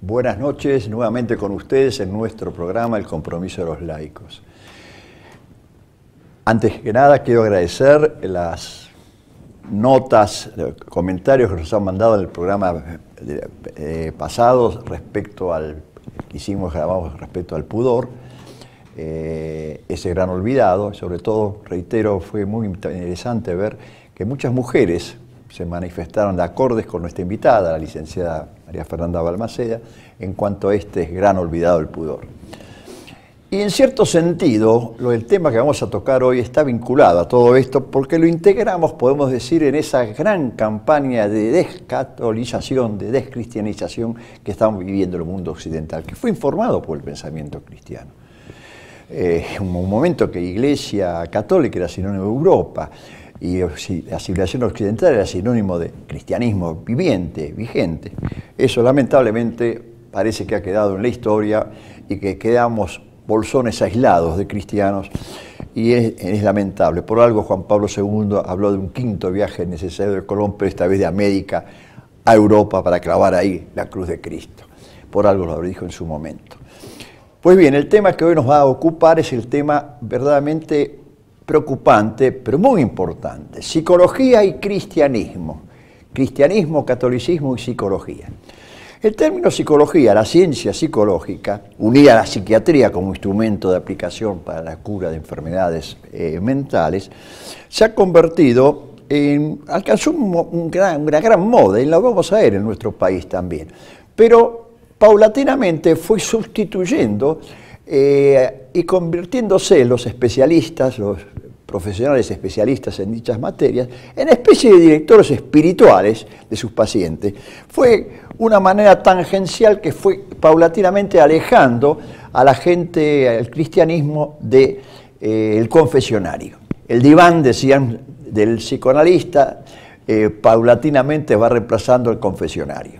Buenas noches, nuevamente con ustedes en nuestro programa El Compromiso de los Laicos. Antes que nada quiero agradecer las notas, comentarios que nos han mandado en el programa pasado respecto al que grabamos respecto al pudor, ese gran olvidado. Sobre todo, reitero, fue muy interesante ver que muchas mujeres se manifestaron de acordes con nuestra invitada, la licenciada María Fernanda Balmaceda, en cuanto a este gran olvidado del pudor. Y en cierto sentido, el tema que vamos a tocar hoy está vinculado a todo esto porque lo integramos, podemos decir, en esa gran campaña de descatolización, de descristianización que estamos viviendo en el mundo occidental, que fue informado por el pensamiento cristiano. Un momento que Iglesia Católica era sinónimo de Europa, y la civilización occidental era sinónimo de cristianismo viviente, vigente. Eso lamentablemente parece que ha quedado en la historia y que quedamos bolsones aislados de cristianos, y es lamentable. Por algo Juan Pablo II habló de un quinto viaje necesario de Colón, pero esta vez de América a Europa para clavar ahí la cruz de Cristo. Por algo lo dijo en su momento. Pues bien, el tema que hoy nos va a ocupar es el tema verdaderamente preocupante, pero muy importante: psicología y cristianismo. Cristianismo, catolicismo y psicología. El término psicología, la ciencia psicológica, unida a la psiquiatría como instrumento de aplicación para la cura de enfermedades mentales, se ha convertido alcanzó una gran moda, y la vamos a ver en nuestro país también. Pero paulatinamente fue sustituyendo y convirtiéndose los especialistas, los profesionales especialistas en dichas materias, en especie de directores espirituales de sus pacientes. Fue una manera tangencial que fue paulatinamente alejando a la gente, al cristianismo, del confesionario. El diván, decían, del psicoanalista, paulatinamente va reemplazando el confesionario.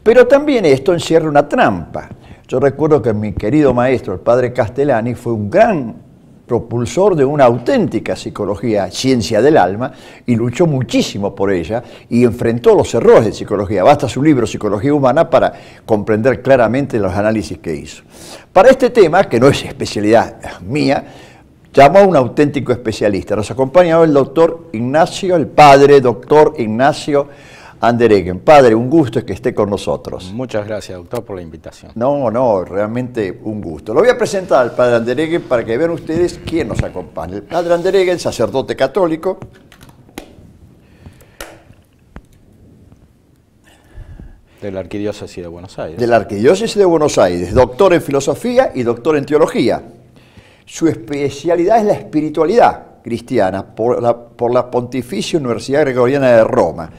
Pero también esto encierra una trampa. Yo recuerdo que mi querido maestro, el padre Castellani, fue un gran propulsor de una auténtica psicología, ciencia del alma, y luchó muchísimo por ella y enfrentó los errores de psicología. Basta su libro Psicología Humana para comprender claramente los análisis que hizo. Para este tema, que no es especialidad mía, llamó a un auténtico especialista. Nos acompaña hoy el doctor Ignacio, el padre doctor Ignacio Andereggen. Padre, un gusto que esté con nosotros. Muchas gracias, doctor, por la invitación. No, realmente un gusto. Lo voy a presentar al padre Andereggen para que vean ustedes quién nos acompaña. El padre Andereggen, sacerdote católico, de la Arquidiócesis de Buenos Aires. De la Arquidiócesis de Buenos Aires, doctor en filosofía y doctor en teología. Su especialidad es la espiritualidad cristiana por la Pontificia Universidad Gregoriana de Roma.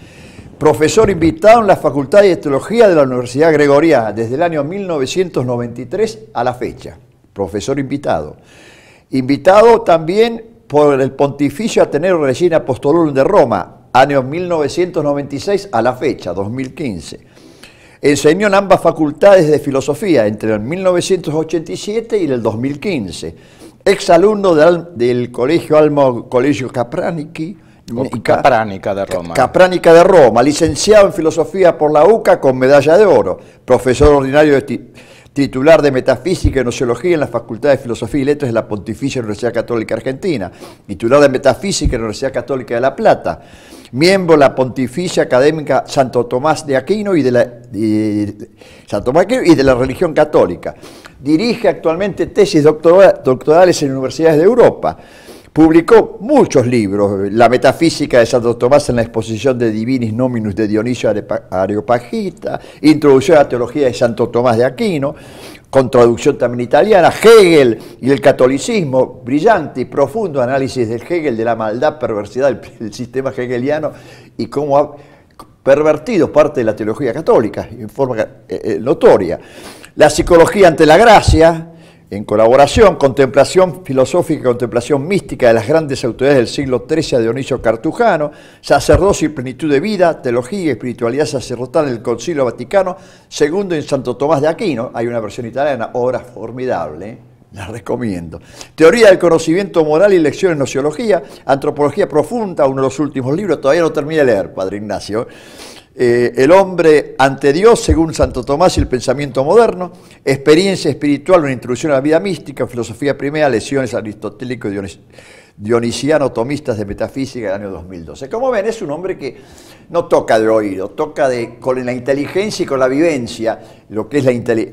Profesor invitado en la Facultad de Teología de la Universidad Gregoriana desde el año 1993 a la fecha. Profesor invitado. Invitado también por el Pontificio Ateneo Regina Apostolorum de Roma, año 1996 a la fecha, 2015. Enseñó en ambas facultades de filosofía entre el 1987 y el 2015. Exalumno del Colegio Capránica de Roma. Capránica de Roma, licenciado en filosofía por la UCA con medalla de oro, profesor ordinario titular de metafísica y gnoseología en la Facultad de Filosofía y Letras de la Pontificia Universidad Católica Argentina, titular de metafísica en la Universidad Católica de La Plata, miembro de la Pontificia Académica Santo Tomás de Aquino y de la religión católica. Dirige actualmente tesis doctorales en universidades de Europa. Publicó muchos libros: La metafísica de Santo Tomás en la exposición de Divinis Nominus de Dionisio Areopagita, Introducción a la teología de Santo Tomás de Aquino, con traducción también italiana, Hegel y el catolicismo, brillante y profundo análisis del Hegel, de la maldad, perversidad del sistema hegeliano y cómo ha pervertido parte de la teología católica en forma notoria. La psicología ante la gracia, en colaboración, contemplación filosófica y contemplación mística de las grandes autoridades del siglo XIII a Dionisio Cartujano, sacerdocio y plenitud de vida, teología y espiritualidad sacerdotal en el Concilio Vaticano II en Santo Tomás de Aquino. Hay una versión italiana, obra formidable, la recomiendo. Teoría del conocimiento moral y lecciones en nociología, antropología profunda, uno de los últimos libros, todavía no terminé de leer, padre Ignacio. El hombre ante Dios, según Santo Tomás y el pensamiento moderno, experiencia espiritual, una introducción a la vida mística, filosofía primera, lesiones aristotélico y dionisiano, tomistas de metafísica del año 2012. Como ven, es un hombre que no toca de oído, toca con la inteligencia y con la vivencia lo que es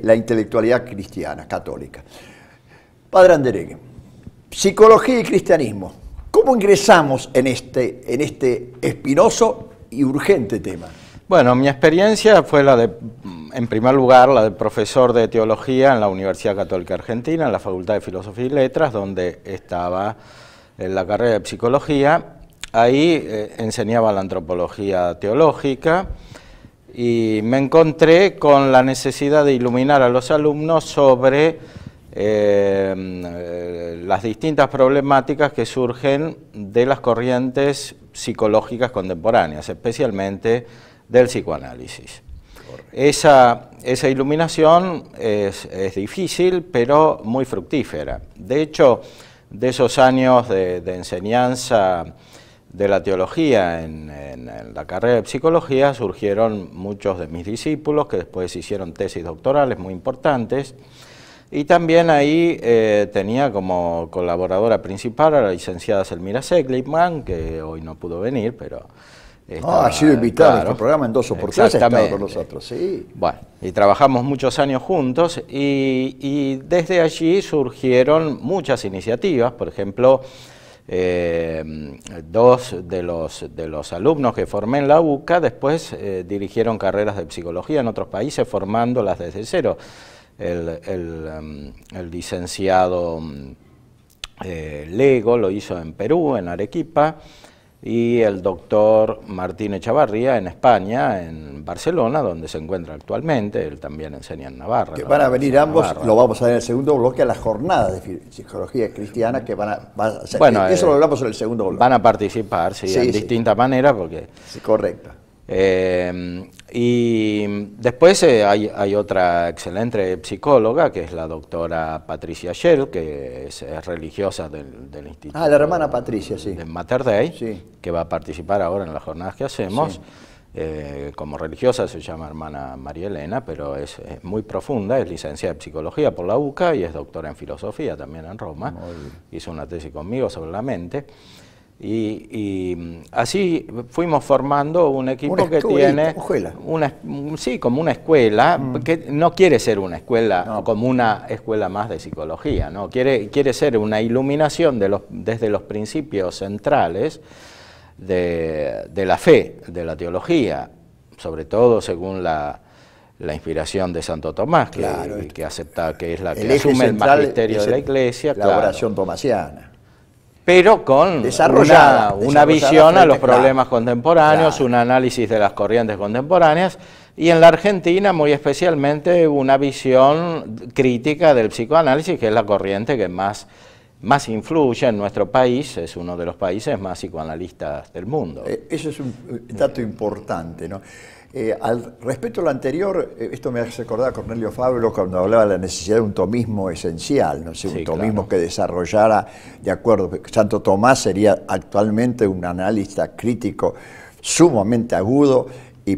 la intelectualidad cristiana, católica. Padre Andereghe, psicología y cristianismo, ¿cómo ingresamos en este espinoso y urgente tema? Bueno, mi experiencia fue en primer lugar, la de profesor de teología en la Universidad Católica Argentina, en la Facultad de Filosofía y Letras, donde estaba en la carrera de psicología. Ahí enseñaba la antropología teológica y me encontré con la necesidad de iluminar a los alumnos sobre las distintas problemáticas que surgen de las corrientes psicológicas contemporáneas, especialmente del psicoanálisis. Esa iluminación es difícil, pero muy fructífera. De hecho, de esos años de enseñanza de la teología en la carrera de psicología surgieron muchos de mis discípulos que después hicieron tesis doctorales muy importantes, y también ahí tenía como colaboradora principal a la licenciada Selmira Seligman, que hoy no pudo venir, pero ha sido invitada a nuestro programa en 2 oportunidades, ha estado con nosotros, sí. Bueno, y trabajamos muchos años juntos y desde allí surgieron muchas iniciativas. Por ejemplo, 2 de los alumnos que formé en la UCA después dirigieron carreras de psicología en otros países, formándolas desde cero. El licenciado Lego lo hizo en Perú, en Arequipa, y el doctor Martín Echavarría en España, en Barcelona, donde se encuentra actualmente. Él también enseña en Navarra. Que van a venir ambos, lo vamos a ver en el segundo bloque, a las jornadas de psicología cristiana que van a ser, bueno, eso lo hablamos en el segundo bloque. Van a participar, sí, en distinta manera, porque... Sí, correcto. Y después hay otra excelente psicóloga, que es la doctora Patricia Schell, que es religiosa del Instituto. La hermana Patricia, sí. De Mater Dei, sí, que va a participar ahora en las jornadas que hacemos. Sí. Como religiosa se llama hermana María Elena, pero es muy profunda, es licenciada en psicología por la UCA y es doctora en filosofía también en Roma. Hizo una tesis conmigo sobre la mente. Y así fuimos formando un equipo que tiene como una escuela, que no quiere ser una escuela como una escuela más de psicología, ¿no? Quiere ser una iluminación desde los principios centrales de la fe, de la teología, sobre todo según la inspiración de Santo Tomás, que acepta que es la que asume el magisterio de la Iglesia. La oración tomasiana. Pero con una visión a los problemas contemporáneos, un análisis de las corrientes contemporáneas, y en la Argentina muy especialmente una visión crítica del psicoanálisis, que es la corriente que más influye en nuestro país, es uno de los países más psicoanalistas del mundo. Eso es un dato importante, ¿no? Respecto a lo anterior, esto me hace recordar a Cornelio Fabro cuando hablaba de la necesidad de un tomismo esencial, ¿no? Un tomismo que desarrollara, de acuerdo, Santo Tomás sería actualmente un analista crítico sumamente agudo,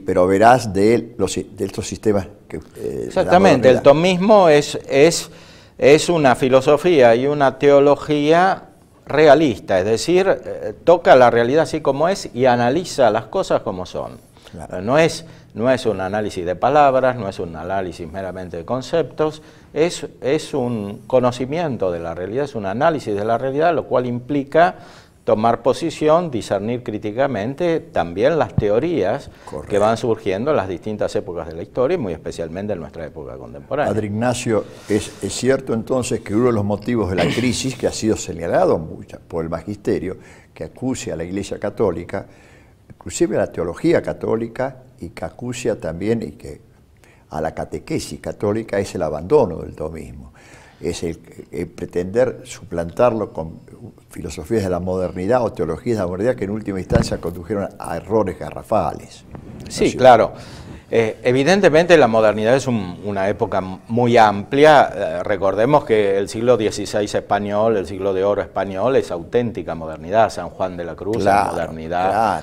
pero veraz de estos sistemas que... Exactamente, el tomismo es una filosofía y una teología realista, es decir, toca la realidad así como es y analiza las cosas como son. Claro. No es un análisis de palabras, no es un análisis meramente de conceptos, es un conocimiento de la realidad, es un análisis de la realidad, lo cual implica tomar posición, discernir críticamente también las teorías que van surgiendo en las distintas épocas de la historia, y muy especialmente en nuestra época contemporánea. Padre Ignacio, ¿es cierto entonces que uno de los motivos de la crisis, que ha sido señalado por el magisterio, que acucia a la Iglesia Católica, inclusive a la teología católica, y que acucia también a la catequesis católica, es el abandono del tomismo? Es el pretender suplantarlo con filosofías de la modernidad o teologías de la modernidad que en última instancia condujeron a errores garrafales. Sí, claro. Evidentemente la modernidad es una época muy amplia. Recordemos que el siglo XVI español, el siglo de oro español, es auténtica modernidad. San Juan de la Cruz es modernidad,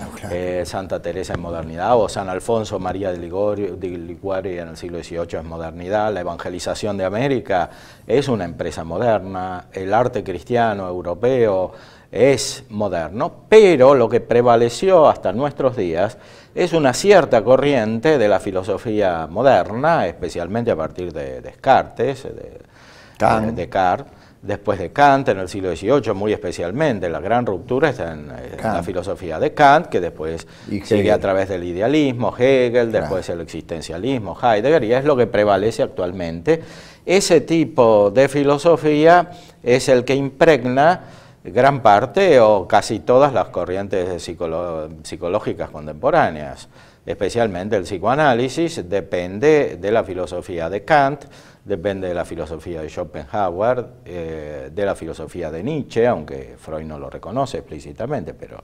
Santa Teresa es modernidad, o San Alfonso María de Liguori en el siglo XVIII es modernidad. La evangelización de América es una empresa moderna, el arte cristiano europeo es moderno, pero lo que prevaleció hasta nuestros días es una cierta corriente de la filosofía moderna, especialmente a partir de Descartes, de Descartes, después de Kant en el siglo XVIII, muy especialmente. La gran ruptura está en la filosofía de Kant, que después sigue a través del idealismo, Hegel, después el existencialismo, Heidegger, y es lo que prevalece actualmente. Ese tipo de filosofía es el que impregna gran parte o casi todas las corrientes psicológicas contemporáneas, especialmente el psicoanálisis depende de la filosofía de Kant, depende de la filosofía de Schopenhauer, de la filosofía de Nietzsche, aunque Freud no lo reconoce explícitamente, pero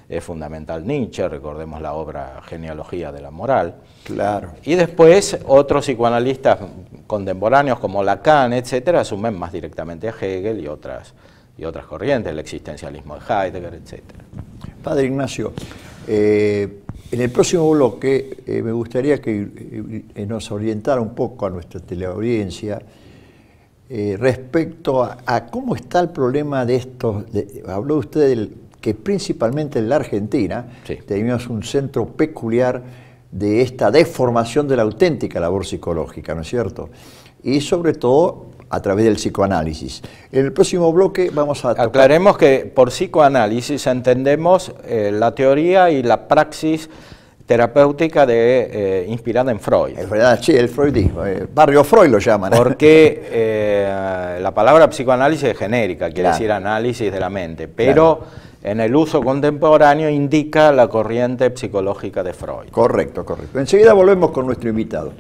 es fundamental Nietzsche, recordemos la obra Genealogía de la Moral. Claro. Y después otros psicoanalistas contemporáneos como Lacan, etcétera, asumen más directamente a Hegel y otras corrientes, el existencialismo de Heidegger, etc. Padre Ignacio, en el próximo bloque me gustaría que nos orientara un poco a nuestra teleaudiencia respecto a cómo está el problema de estos, habló usted que principalmente en la Argentina teníamos un centro peculiar de esta deformación de la auténtica labor psicológica, ¿no es cierto? Y sobre todo a través del psicoanálisis. En el próximo bloque vamos a tocar... Aclaremos que por psicoanálisis entendemos la teoría y la praxis terapéutica inspirada en Freud. Es verdad, sí, el freudismo, barrio Freud lo llaman. Porque la palabra psicoanálisis es genérica, quiere decir análisis de la mente, pero en el uso contemporáneo indica la corriente psicológica de Freud. Correcto, correcto. Enseguida volvemos con nuestro invitado.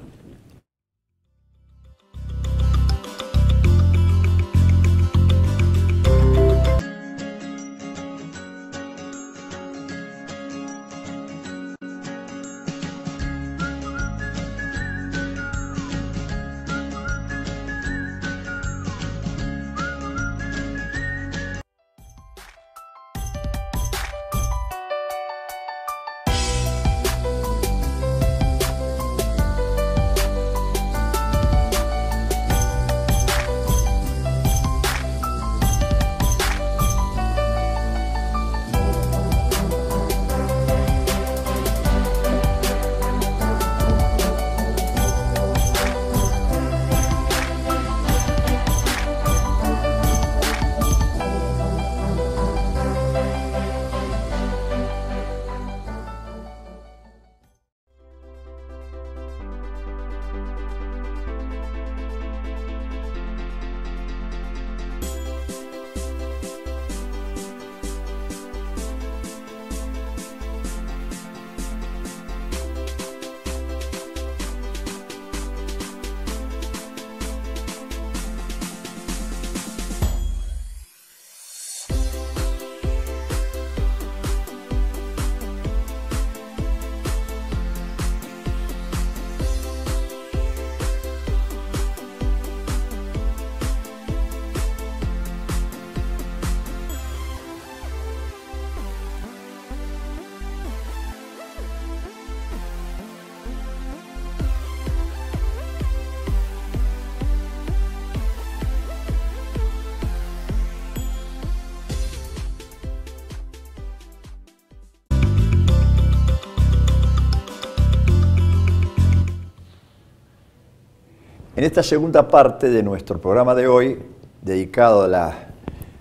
En esta segunda parte de nuestro programa de hoy, dedicado a la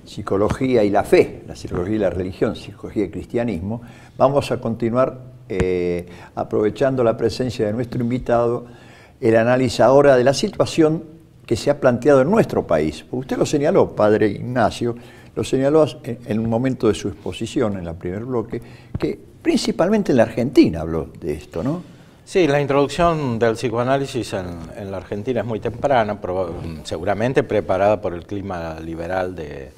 psicología y la fe, la psicología y la religión, psicología y cristianismo, vamos a continuar aprovechando la presencia de nuestro invitado, el análisis ahora de la situación que se ha planteado en nuestro país. Usted lo señaló, Padre Ignacio, lo señaló en un momento de su exposición, en el primer bloque, que principalmente en la Argentina habló de esto, ¿no? Sí, la introducción del psicoanálisis en la Argentina es muy temprana, seguramente preparada por el clima liberal de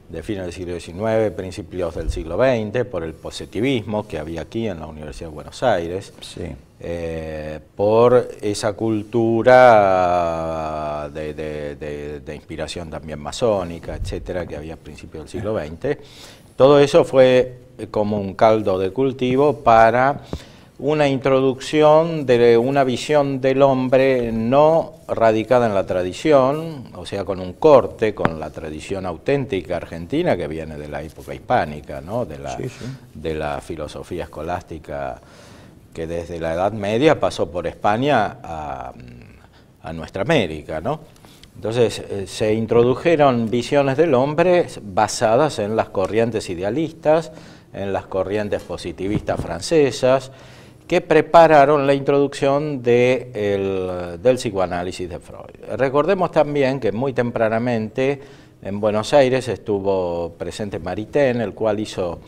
de fines del siglo XIX, principios del siglo XX, por el positivismo que había aquí en la Universidad de Buenos Aires, Sí. por esa cultura de inspiración también masónica, etcétera, que había a principios del siglo XX. Todo eso fue como un caldo de cultivo para una introducción de una visión del hombre no radicada en la tradición, o sea, con un corte con la tradición auténtica argentina que viene de la época hispánica, ¿no? de la filosofía escolástica que desde la Edad Media pasó por España a nuestra América, ¿no? Entonces se introdujeron visiones del hombre basadas en las corrientes idealistas, en las corrientes positivistas francesas, que prepararon la introducción del psicoanálisis de Freud. Recordemos también que muy tempranamente en Buenos Aires estuvo presente Maritain, el cual hizo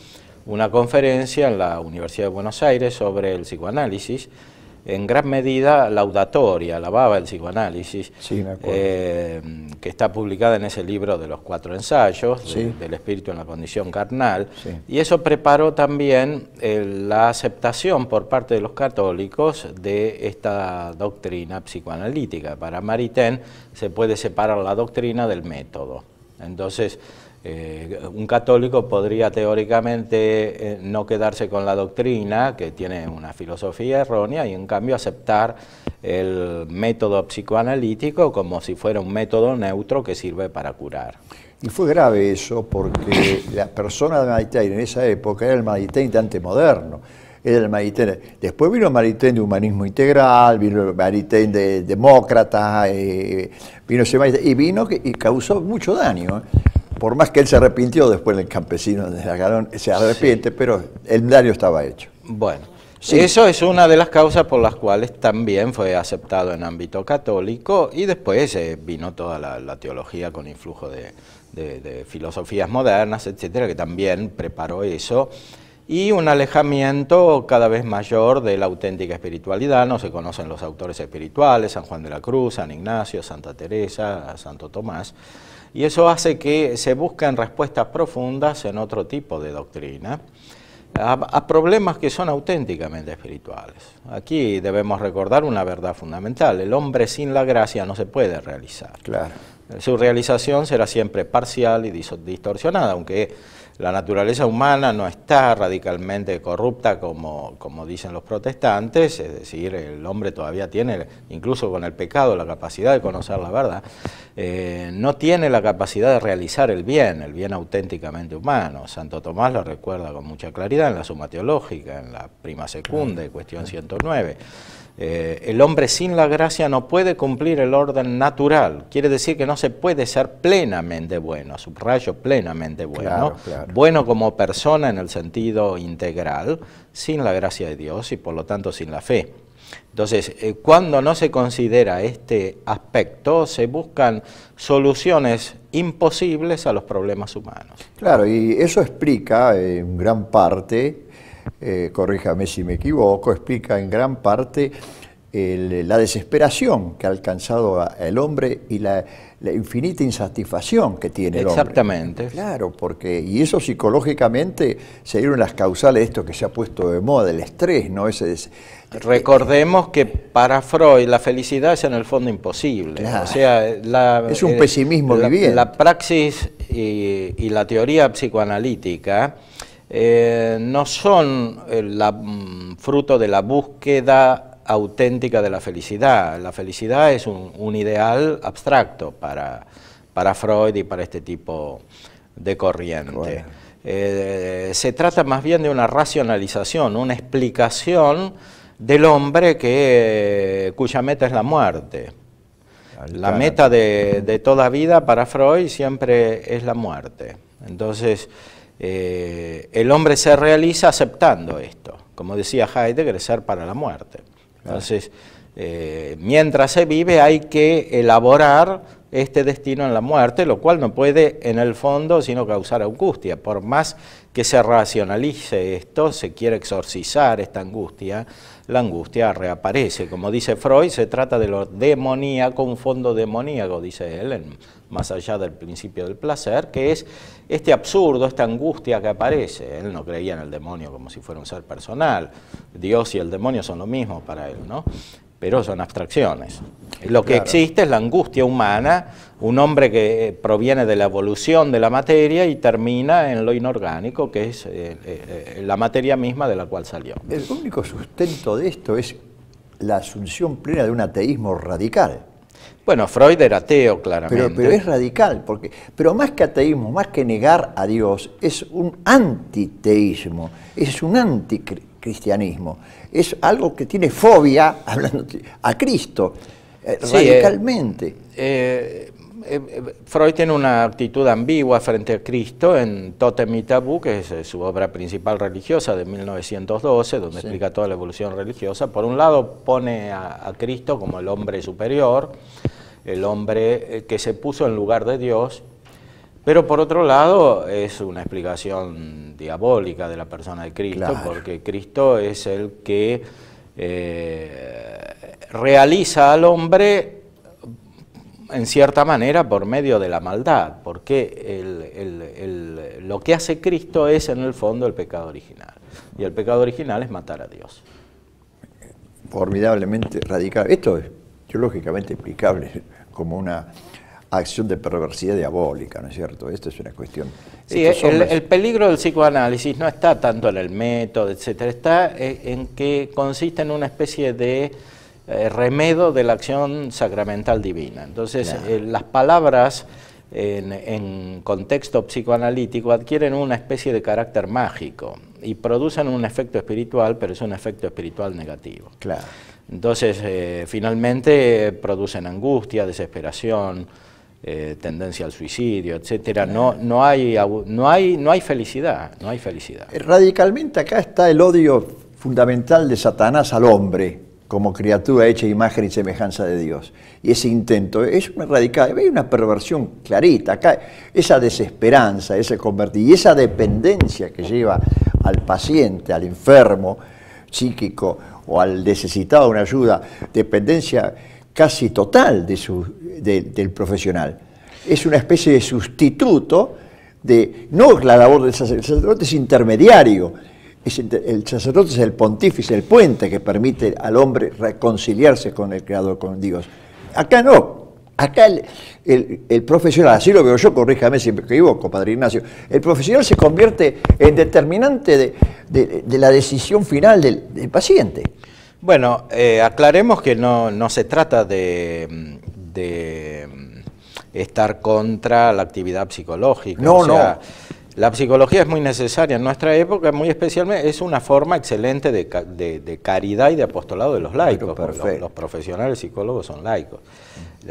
una conferencia en la Universidad de Buenos Aires sobre el psicoanálisis, en gran medida laudatoria, alababa el psicoanálisis, Sí, me acuerdo. que está publicada en ese libro de los 4 ensayos, Sí. del espíritu en la condición carnal, Sí. y eso preparó también la aceptación por parte de los católicos de esta doctrina psicoanalítica. Para Maritain se puede separar la doctrina del método. Entonces, un católico podría teóricamente no quedarse con la doctrina, que tiene una filosofía errónea, y en cambio aceptar el método psicoanalítico como si fuera un método neutro que sirve para curar. Y fue grave eso porque la persona de Maritain en esa época era el Maritain de antemoderno. Era el Maritain. Después vino el Maritain de humanismo integral, vino el Maritain de demócrata, vino ese Maritain, y causó mucho daño. Por más que él se arrepintió después en el Campesino de Galón, se arrepiente, sí, pero el daño estaba hecho. Bueno, sí, eso es una de las causas por las cuales también fue aceptado en ámbito católico, y después vino toda la teología con influjo de filosofías modernas, etcétera, que también preparó eso, y un alejamiento cada vez mayor de la auténtica espiritualidad. No se conocen los autores espirituales, San Juan de la Cruz, San Ignacio, Santa Teresa, Santo Tomás, y eso hace que se busquen respuestas profundas en otro tipo de doctrina a problemas que son auténticamente espirituales. Aquí debemos recordar una verdad fundamental: el hombre sin la gracia no se puede realizar. Claro. Su realización será siempre parcial y distorsionada, aunque la naturaleza humana no está radicalmente corrupta como dicen los protestantes, es decir, el hombre todavía tiene, incluso con el pecado, la capacidad de conocer la verdad. No tiene la capacidad de realizar el bien auténticamente humano. Santo Tomás lo recuerda con mucha claridad en la Suma Teológica, en la Prima Secunda, cuestión 109. El hombre sin la gracia no puede cumplir el orden natural, quiere decir que no se puede ser plenamente bueno, subrayo plenamente bueno, claro, claro, bueno como persona en el sentido integral, sin la gracia de Dios y por lo tanto sin la fe. Entonces, cuando no se considera este aspecto, se buscan soluciones imposibles a los problemas humanos. Claro, y eso explica en gran parte, corríjame si me equivoco, explica en gran parte la desesperación que ha alcanzado el hombre y la infinita insatisfacción que tiene el hombre. Exactamente. Claro, porque, y eso psicológicamente se dieron las causales de esto que se ha puesto de moda, el estrés, ¿no? Recordemos que para Freud la felicidad es en el fondo imposible. Claro. O sea, es un pesimismo viviente. La praxis y la teoría psicoanalítica no son fruto de la búsqueda auténtica de la felicidad. La felicidad es un ideal abstracto para Freud y para este tipo de corriente. Bueno. Se trata más bien de una racionalización, una explicación del hombre cuya meta es la muerte. La meta de toda vida para Freud siempre es la muerte. Entonces, el hombre se realiza aceptando esto. Como decía Heidegger, ser para la muerte. Entonces, mientras se vive hay que elaborar este destino en la muerte, lo cual no puede en el fondo sino causar angustia. Por más que se racionalice esto, se quiere exorcizar esta angustia, la angustia reaparece. Como dice Freud, se trata de lo demoníaco, un fondo demoníaco, dice él, más allá del principio del placer, que es este absurdo, esta angustia que aparece. Él no creía en el demonio como si fuera un ser personal. Dios y el demonio son lo mismo para él, ¿no? Pero son abstracciones. Lo que existe es la angustia humana, un hombre que proviene de la evolución de la materia y termina en lo inorgánico, que es la materia misma de la cual salió. El único sustento de esto es la asunción plena de un ateísmo radical. Bueno, Freud era ateo, claramente. Pero es radical, pero más que ateísmo, más que negar a Dios, es un antiteísmo, es un anticristianismo, es algo que tiene fobia, hablando a Cristo, radicalmente. Freud tiene una actitud ambigua frente a Cristo en Totem y Tabú, que es su obra principal religiosa de 1912, donde explica toda la evolución religiosa. Por un lado pone a Cristo como el hombre superior, el hombre que se puso en lugar de Dios, pero por otro lado es una explicación diabólica de la persona de Cristo, claro, porque Cristo es el que realiza al hombre en cierta manera por medio de la maldad, porque lo que hace Cristo es en el fondo el pecado original, y el pecado original es matar a Dios. Formidablemente radical. Esto es teológicamente explicable como una acción de perversidad diabólica, ¿no es cierto? Esto es una cuestión... Sí, el peligro del psicoanálisis no está tanto en el método, etcétera, está en que consiste en una especie de remedo de la acción sacramental divina. Entonces, las palabras en contexto psicoanalítico adquieren una especie de carácter mágico y producen un efecto espiritual, pero es un efecto espiritual negativo. Claro. Entonces, finalmente producen angustia, desesperación, tendencia al suicidio, etcétera. No hay felicidad, no hay felicidad. Radicalmente acá está el odio fundamental de Satanás al hombre como criatura hecha imagen y semejanza de Dios. Y ese intento es una radical, hay una perversión clarita acá, esa desesperanza, ese convertir y esa dependencia que lleva al paciente, al enfermo psíquico o al necesitado de una ayuda, dependencia casi total del profesional. Es una especie de sustituto de, no la labor del sacerdote, el sacerdote es intermediario, el sacerdote es el pontífice, el puente que permite al hombre reconciliarse con el Creador, con Dios. Acá no, acá el profesional, así lo veo yo, corríjame si me equivoco, Padre Ignacio, el profesional se convierte en determinante de la decisión final del paciente. Bueno, aclaremos que no se trata de estar contra la actividad psicológica. No, no. La psicología es muy necesaria en nuestra época, muy especialmente, es una forma excelente de caridad y de apostolado de los laicos. Los profesionales psicólogos son laicos.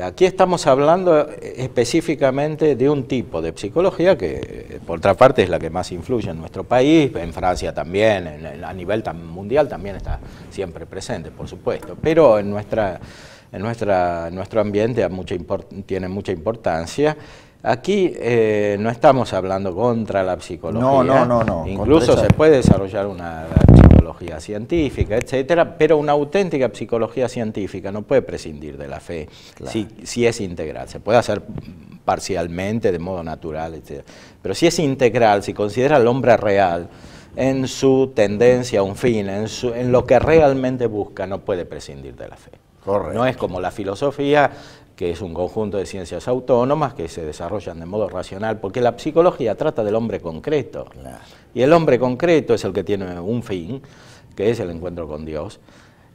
Aquí estamos hablando específicamente de un tipo de psicología que, por otra parte, es la que más influye en nuestro país, en Francia también, a nivel mundial también está siempre presente, por supuesto, pero en nuestro ambiente tiene mucha importancia. Aquí no estamos hablando contra la psicología, no. Incluso se puede desarrollar una psicología científica, etcétera, pero una auténtica psicología científica no puede prescindir de la fe, claro, si es integral. Se puede hacer parcialmente, de modo natural, etcétera. Pero si es integral, si considera al hombre real en su tendencia a un fin, en lo que realmente busca, no puede prescindir de la fe. Correcto. No es como la filosofía, que es un conjunto de ciencias autónomas que se desarrollan de modo racional, porque la psicología trata del hombre concreto, claro, y el hombre concreto es el que tiene un fin, que es el encuentro con Dios,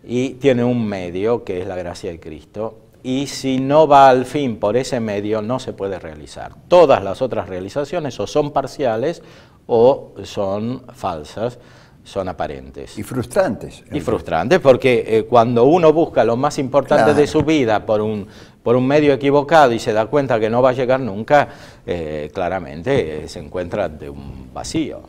y tiene un medio, que es la gracia de Cristo, y si no va al fin por ese medio, no se puede realizar. Todas las otras realizaciones o son parciales o son falsas, son aparentes. Y frustrantes. Y frustrantes porque cuando uno busca lo más importante, claro, de su vida por un medio equivocado y se da cuenta que no va a llegar nunca, claramente se encuentra ante un vacío.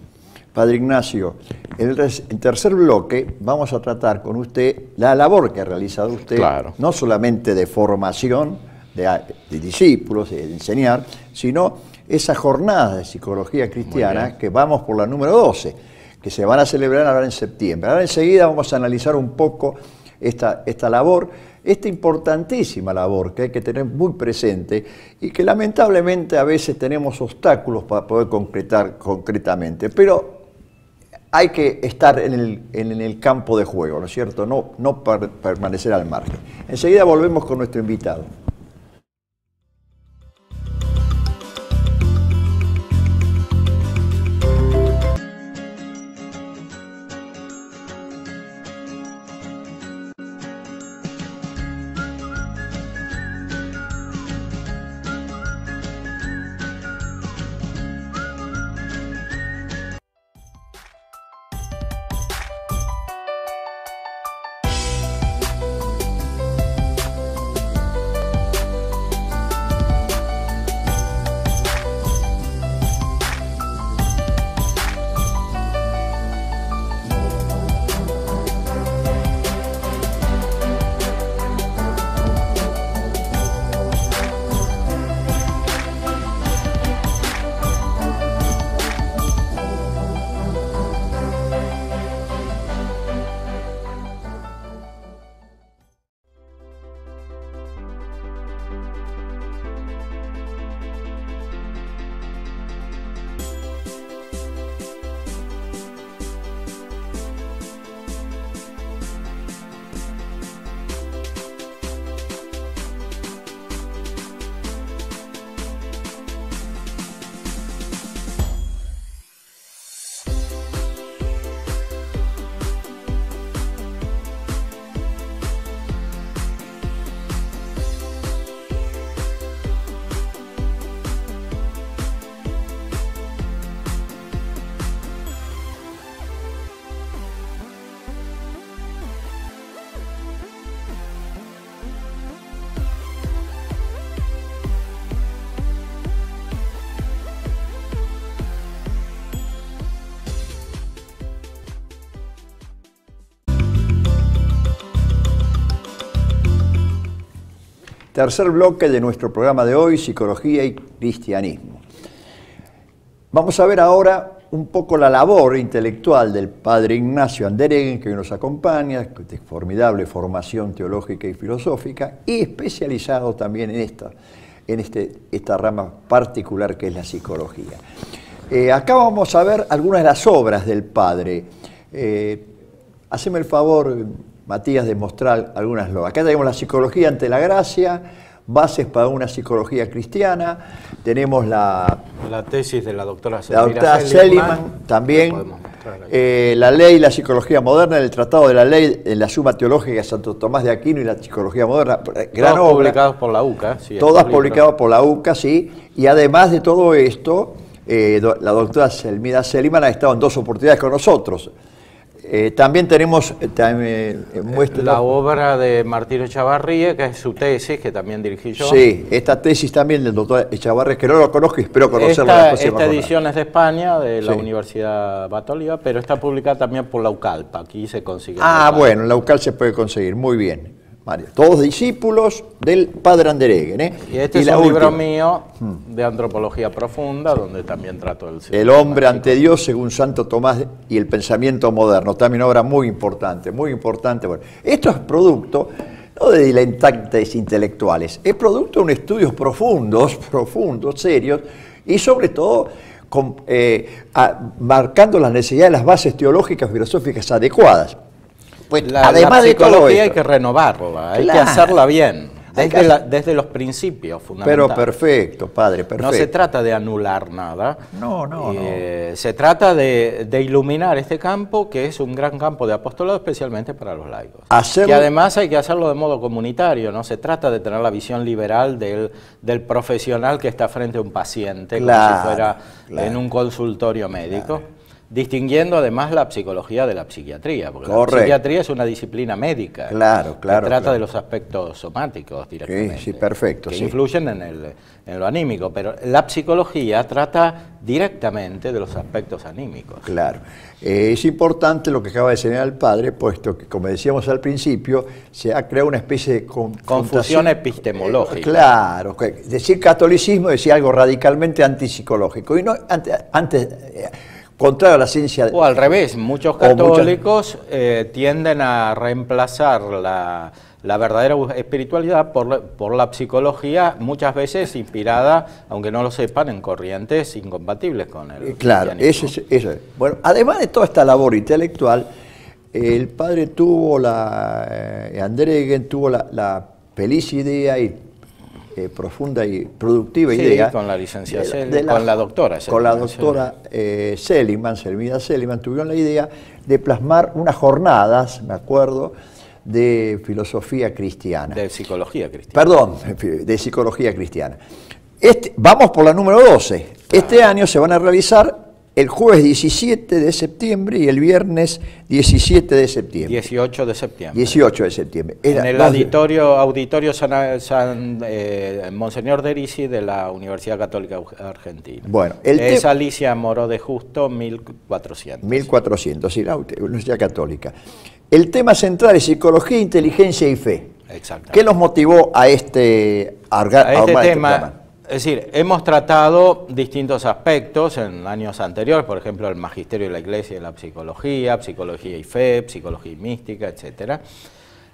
Padre Ignacio, en tercer bloque vamos a tratar con usted la labor que ha realizado usted, claro, no solamente de formación de discípulos, de enseñar, sino esa jornada de psicología cristiana que vamos por la número 12, que se van a celebrar ahora en septiembre. Ahora enseguida vamos a analizar un poco esta labor, esta importantísima labor que hay que tener muy presente y que lamentablemente a veces tenemos obstáculos para poder concretar concretamente, pero hay que estar en el campo de juego, ¿no es cierto? No permanecer al margen. Enseguida volvemos con nuestro invitado. Tercer bloque de nuestro programa de hoy, Psicología y Cristianismo. Vamos a ver ahora un poco la labor intelectual del padre Ignacio Andereguen, que nos acompaña, de formidable formación teológica y filosófica, y especializado también en esta rama particular que es la psicología. Acá vamos a ver algunas de las obras del padre. Haceme el favor, Matías, de mostrar algunas. Acá tenemos la psicología ante la gracia, bases para una psicología cristiana, tenemos la tesis de la doctora Seligman, también, la ley y la psicología moderna, el tratado de la ley en la Suma Teológica de Santo Tomás de Aquino y la psicología moderna, gran todos obra, publicados por la UCA. Sí, todas publicadas por la UCA, sí, y además de todo esto, la doctora Selmida Seligman ha estado en 2 oportunidades con nosotros. También tenemos la obra de Martín Echavarría, que es su tesis, que también dirigí yo. Sí, esta tesis también del doctor Echavarría, que no lo conozco y espero conocerlo. Esta edición es de España, de la Universidad Batoliva, pero está publicada también por la UCALPA, aquí se consigue. Bueno, en la UCAL se puede conseguir, muy bien. Mario. Todos discípulos del padre Andereguen. Y este es un libro mío de antropología profunda, donde también trato el hombre ante Dios según Santo Tomás y el pensamiento moderno. También obra muy importante, muy importante. Bueno, esto es producto no de diletantes intelectuales, es producto de estudios profundos, serios, y sobre todo marcando las necesidades de las bases teológicas y filosóficas adecuadas. Pues además de todo esto, hay que renovarla, hay que hacerla bien, desde los principios fundamentales. Pero perfecto, padre, perfecto. No se trata de anular nada, no. Se trata de iluminar este campo, que es un gran campo de apostolado, especialmente para los laicos. Y además hay que hacerlo de modo comunitario, no se trata de tener la visión liberal del profesional que está frente a un paciente, como si fuera en un consultorio médico. distinguiendo además la psicología de la psiquiatría, porque Correcto. la psiquiatría es una disciplina médica. Claro, claro. Que trata claro. de los aspectos somáticos directamente. Sí, perfecto. Que sí. influyen en lo anímico, pero la psicología trata directamente de los aspectos anímicos. Claro. Es importante lo que acaba de señalar el padre, puesto que, como decíamos al principio, se ha creado una especie de Confusión epistemológica. Claro, decir catolicismo decía algo radicalmente antipsicológico, y no contrario a la ciencia. O al revés, muchos católicos tienden a reemplazar la verdadera espiritualidad por la psicología, muchas veces inspirada, aunque no lo sepan, en corrientes incompatibles con el Claro, eso es. Bueno, además de toda esta labor intelectual, el padre tuvo Andregen tuvo la feliz idea y profunda y productiva idea. Con la licencia con la doctora. Con la doctora Seligman, Selmida Seligman, tuvieron la idea de plasmar unas jornadas, me acuerdo, de filosofía cristiana. De psicología cristiana. Perdón, de psicología cristiana. Vamos por la número 12. Este año se van a realizar el jueves 17 de septiembre y el viernes 17 de septiembre. 18 de septiembre. 18 de septiembre. En el auditorio Monseñor Derisi de la Universidad Católica Argentina. Bueno, es Alicia Moró de Justo, 1400. 1400, sí, la Universidad Católica. El tema central es psicología, inteligencia y fe. Exactamente. ¿Qué los motivó a este tema? Es decir, hemos tratado distintos aspectos en años anteriores, por ejemplo, el magisterio de la Iglesia y la psicología, psicología y fe, psicología y mística, etc.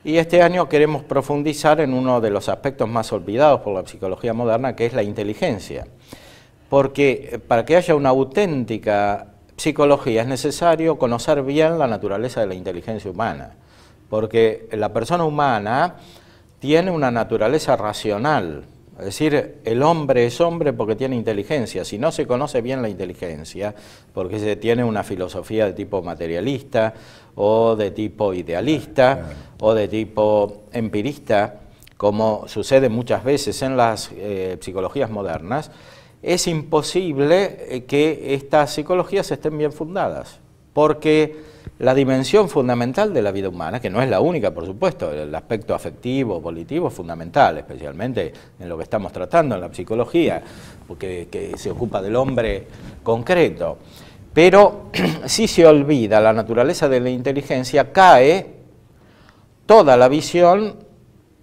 Y este año queremos profundizar en uno de los aspectos más olvidados por la psicología moderna, que es la inteligencia. Porque para que haya una auténtica psicología es necesario conocer bien la naturaleza de la inteligencia humana, porque la persona humana tiene una naturaleza racional. Es decir, el hombre es hombre porque tiene inteligencia. Si no se conoce bien la inteligencia, porque se tiene una filosofía de tipo materialista, o de tipo idealista, o de tipo empirista, como sucede muchas veces en las psicologías modernas, es imposible que estas psicologías estén bien fundadas, porque la dimensión fundamental de la vida humana, que no es la única, por supuesto, el aspecto afectivo, volitivo es fundamental, especialmente en lo que estamos tratando en la psicología, porque que se ocupa del hombre concreto. Pero si se olvida la naturaleza de la inteligencia, cae toda la visión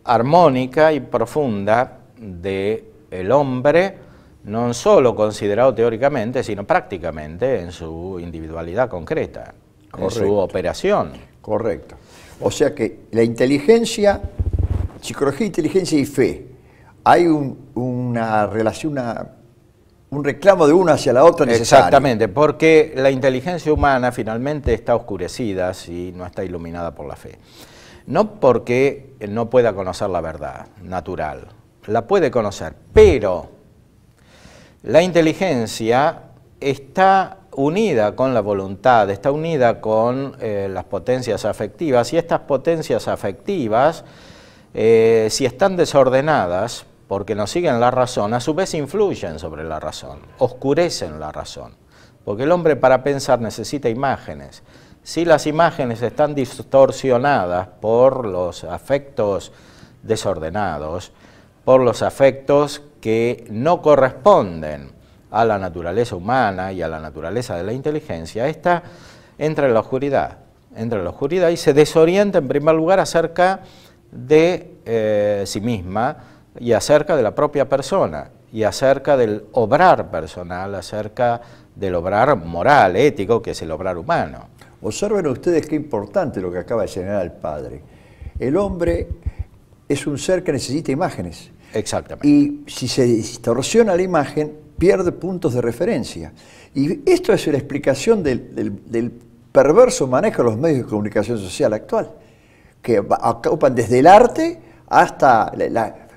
armónica y profunda del hombre, no solo considerado teóricamente, sino prácticamente en su individualidad concreta. Correcto. En su operación. Correcto. O sea que la inteligencia, psicología, inteligencia y fe, hay una relación, un reclamo de una hacia la otra necesario. Exactamente, porque la inteligencia humana finalmente está oscurecida si no está iluminada por la fe. No porque no pueda conocer la verdad natural, la puede conocer, pero la inteligencia está unida con la voluntad, está unida con las potencias afectivas, y estas potencias afectivas, si están desordenadas, porque no siguen la razón, a su vez influyen sobre la razón, oscurecen la razón, porque el hombre para pensar necesita imágenes. Si las imágenes están distorsionadas por los afectos desordenados, por los afectos que no corresponden a la naturaleza humana y a la naturaleza de la inteligencia, esta entra en la oscuridad y se desorienta en primer lugar acerca de sí misma y acerca de la propia persona y acerca del obrar personal, acerca del obrar moral, ético, que es el obrar humano. Observen ustedes qué importante lo que acaba de señalar el padre. El hombre es un ser que necesita imágenes. Exactamente. Y si se distorsiona la imagen, pierde puntos de referencia. Y esto es la explicación del perverso manejo de los medios de comunicación social actual, que ocupan desde el arte hasta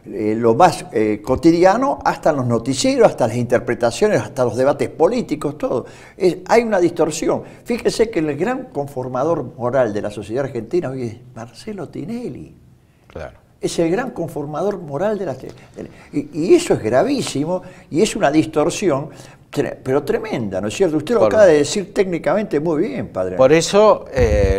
lo más cotidiano, hasta los noticieros, hasta las interpretaciones, hasta los debates políticos, todo. Hay una distorsión. Fíjese que el gran conformador moral de la sociedad argentina hoy es Marcelo Tinelli. Claro. Es el gran conformador moral de la... Y eso es gravísimo y es una distorsión Pero tremenda, ¿no es cierto? Usted lo acaba de decir técnicamente muy bien, padre. Por eso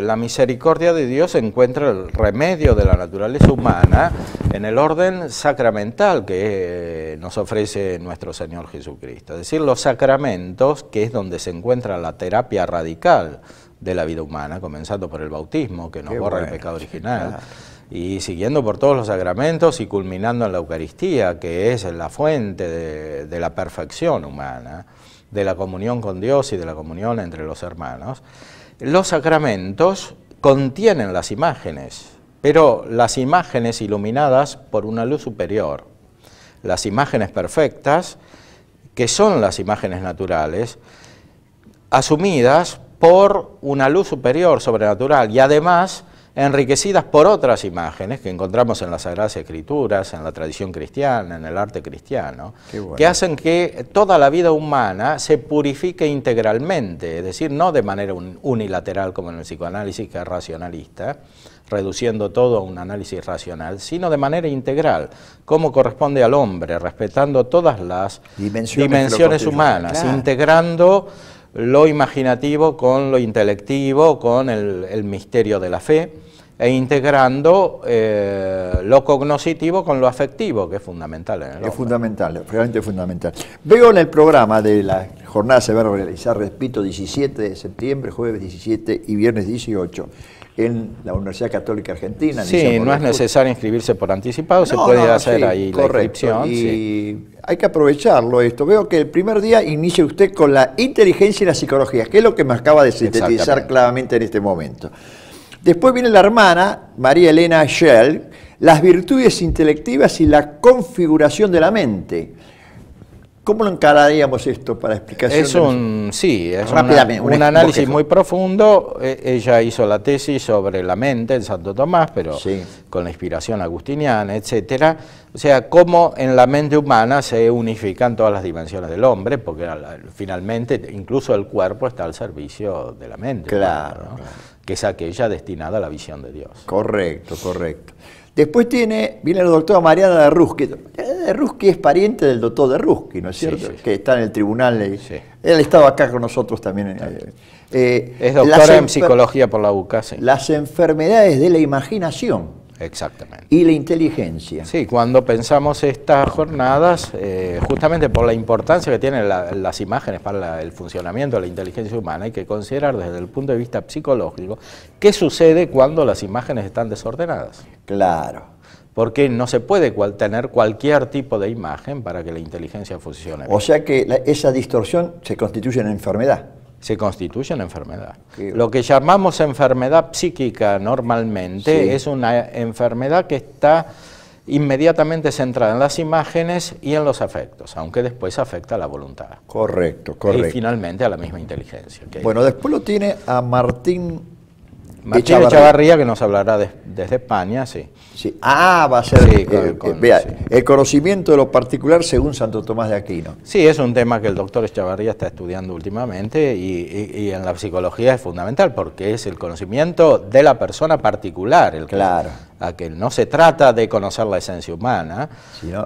la misericordia de Dios encuentra el remedio de la naturaleza humana en el orden sacramental que nos ofrece nuestro Señor Jesucristo. Es decir, los sacramentos, que es donde se encuentra la terapia radical de la vida humana, comenzando por el bautismo, que nos borra el pecado original, claro, y siguiendo por todos los sacramentos y culminando en la Eucaristía, que es la fuente de la perfección humana, de la comunión con Dios y de la comunión entre los hermanos. Los sacramentos contienen las imágenes, pero las imágenes iluminadas por una luz superior. Las imágenes perfectas, que son las imágenes naturales, asumidas por una luz superior, sobrenatural, y además enriquecidas por otras imágenes que encontramos en las Sagradas Escrituras, en la tradición cristiana, en el arte cristiano, bueno, que hacen que toda la vida humana se purifique integralmente, es decir, no de manera unilateral como en el psicoanálisis, que es racionalista, reduciendo todo a un análisis racional, sino de manera integral, como corresponde al hombre, respetando todas las dimensiones humanas, claro, integrando lo imaginativo con lo intelectivo, con el misterio de la fe, e integrando lo cognoscitivo con lo afectivo, que es fundamental en el hombre. Es fundamental, realmente fundamental. Veo en el programa de la jornada se va a realizar, repito, 17 de septiembre, jueves 17 y viernes 18, en la Universidad Católica Argentina. Sí, no es necesario inscribirse por anticipado, se puede hacer ahí la inscripción. Y hay que aprovecharlo esto. Veo que el primer día inicia usted con la inteligencia y la psicología, que es lo que me acaba de sintetizar claramente en este momento. Después viene la hermana, María Elena Schell, las virtudes intelectivas y la configuración de la mente. ¿Cómo lo encararíamos esto para explicación? Es un análisis muy profundo. Ella hizo la tesis sobre la mente en Santo Tomás, pero con la inspiración agustiniana, etcétera. O sea, cómo en la mente humana se unifican todas las dimensiones del hombre, porque finalmente incluso el cuerpo está al servicio de la mente. Claro, humana, ¿no? Claro. Que es aquella destinada a la visión de Dios. Correcto, correcto. Después viene la doctora Mariana de Ruschi. De Ruschi es pariente del doctor de Ruschi, ¿no es cierto? Sí. Que está en el tribunal. Él ha estado acá con nosotros también. Es doctora en psicología por la UCA. Sí. Las enfermedades de la imaginación. Exactamente. Y la inteligencia. Sí, cuando pensamos estas jornadas, justamente por la importancia que tienen las imágenes para el funcionamiento de la inteligencia humana, hay que considerar desde el punto de vista psicológico qué sucede cuando las imágenes están desordenadas. Claro. Porque no se puede tener cualquier tipo de imagen para que la inteligencia funcione. O sea que esa distorsión se constituye en enfermedad. Se constituye en enfermedad. Lo que llamamos enfermedad psíquica normalmente es una enfermedad que está inmediatamente centrada en las imágenes y en los afectos, aunque después afecta a la voluntad. Correcto, correcto. Y finalmente a la misma inteligencia. Bueno, después lo tiene a Martín Echavarría, que nos hablará desde España, sí. Sí. Ah, va a ser, el conocimiento de lo particular según Santo Tomás de Aquino. Sí, es un tema que el doctor Echavarría está estudiando últimamente y en la psicología es fundamental porque es el conocimiento de la persona particular. A que no se trata de conocer la esencia humana,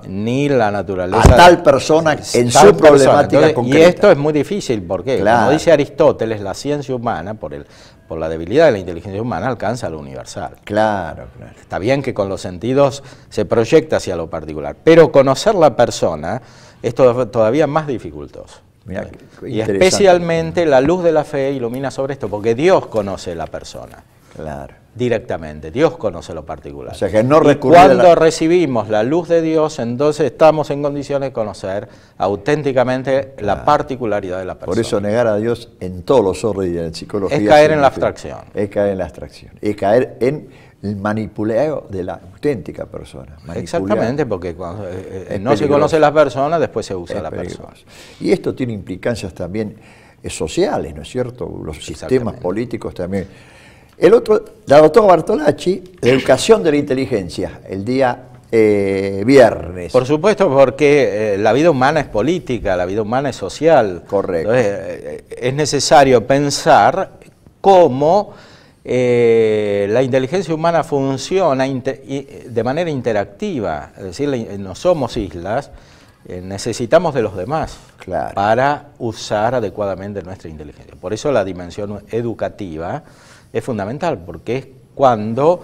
ni la naturaleza. A tal persona en su problemática concreta. Y esto es muy difícil porque, como dice Aristóteles, la ciencia humana, por la debilidad de la inteligencia humana, alcanza lo universal. Claro. Está bien que con los sentidos se proyecta hacia lo particular, pero conocer la persona es todavía más dificultoso. Mirá, y especialmente la luz de la fe ilumina sobre esto, porque Dios conoce la persona. Claro. Directamente, Dios conoce lo particular. O sea que no y cuando recibimos la luz de Dios, entonces estamos en condiciones de conocer auténticamente la particularidad de la persona. Por eso negar a Dios en todos los órdenes de la psicología es caer en la abstracción. Es caer en la abstracción. Es caer en el manipuleo de la auténtica persona. Exactamente, porque cuando no se conoce la persona, después se usa la persona. Y esto tiene implicancias también sociales, ¿no es cierto? Los sistemas políticos también. La doctora Bartolacci, de Educación de la Inteligencia, el día viernes. Por supuesto, porque la vida humana es política, la vida humana es social. Correcto. Entonces, es necesario pensar cómo la inteligencia humana funciona de manera interactiva, es decir, no somos islas, necesitamos de los demás Claro. para usar adecuadamente nuestra inteligencia. Por eso la dimensión educativa es fundamental, porque es cuando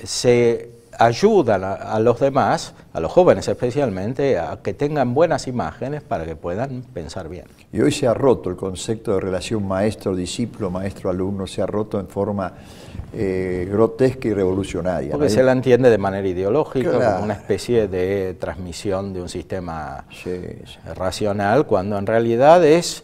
se ayudan a los demás, a los jóvenes especialmente, a que tengan buenas imágenes para que puedan pensar bien. Y hoy se ha roto el concepto de relación maestro-discípulo, maestro-alumno, se ha roto en forma grotesca y revolucionaria. Porque ¿no? se la entiende de manera ideológica, Claro. como una especie de transmisión de un sistema Sí, sí. racional, cuando en realidad es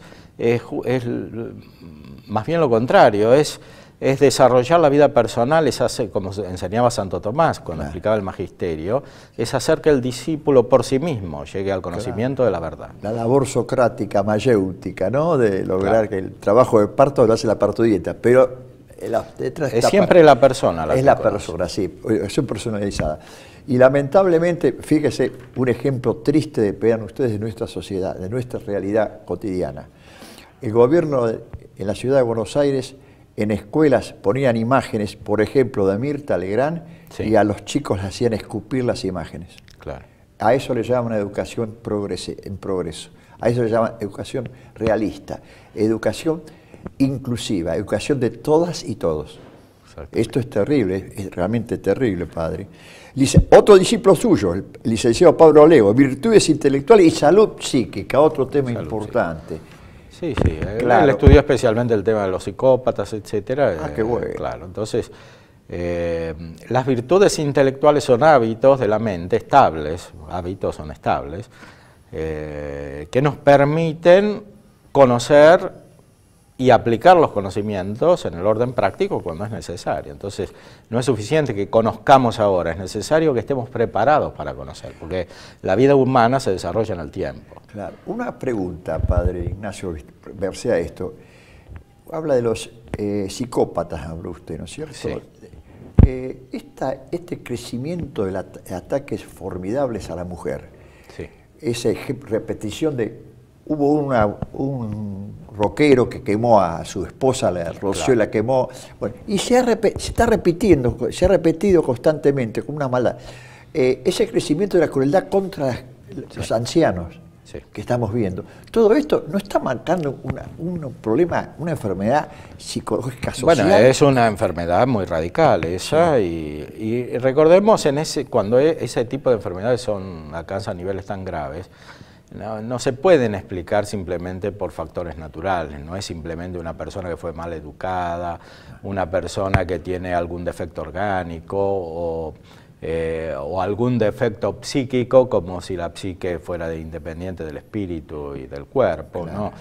más bien lo contrario, es desarrollar la vida personal, es hacer, como enseñaba Santo Tomás cuando explicaba el magisterio, es hacer que el discípulo por sí mismo llegue al conocimiento de la verdad. La labor socrática, mayéutica, ¿no? De lograr que el trabajo de parto lo hace la parturienta, pero detrás Es siempre la persona la es que la conoce. persona, sí, es personalizada. Y lamentablemente, fíjese, un ejemplo triste, vean ustedes, de nuestra sociedad, de nuestra realidad cotidiana. El gobierno en la ciudad de Buenos Aires, en escuelas ponían imágenes, por ejemplo, de Mirta Legrand, Sí. y a los chicos les hacían escupir las imágenes. Claro. A eso le llaman educación en progreso. A eso le llaman educación realista, educación inclusiva, educación de todas y todos. Esto es terrible, es realmente terrible, padre. Otro discípulo suyo, el licenciado Pablo Leo, virtudes intelectuales y salud psíquica, otro tema importante. Sí, sí, Claro. él estudió especialmente el tema de los psicópatas, etcétera. Qué bueno. Claro, entonces, las virtudes intelectuales son hábitos de la mente estables, hábitos son estables, que nos permiten conocer y aplicar los conocimientos en el orden práctico cuando es necesario. Entonces, no es suficiente que conozcamos ahora, es necesario que estemos preparados para conocer, porque la vida humana se desarrolla en el tiempo. Claro. Una pregunta, padre Ignacio, verse a esto. Habla de los psicópatas, habló usted, ¿no es cierto? Sí. Este crecimiento de ataques formidables a la mujer, Sí. esa repetición de... Hubo un rockero que quemó a su esposa, la roció, Claro. la quemó, bueno, y se está repitiendo, se ha repetido constantemente con una maldad. Ese crecimiento de la crueldad contra los ancianos Sí. que estamos viendo, todo esto no está marcando un problema, una enfermedad psicológica social. Bueno, es una enfermedad muy radical esa, y recordemos cuando ese tipo de enfermedades alcanzan niveles tan graves, no se pueden explicar simplemente por factores naturales, no es simplemente una persona que fue mal educada, una persona que tiene algún defecto orgánico o algún defecto psíquico, como si la psique fuera independiente del espíritu y del cuerpo, claro. ¿No?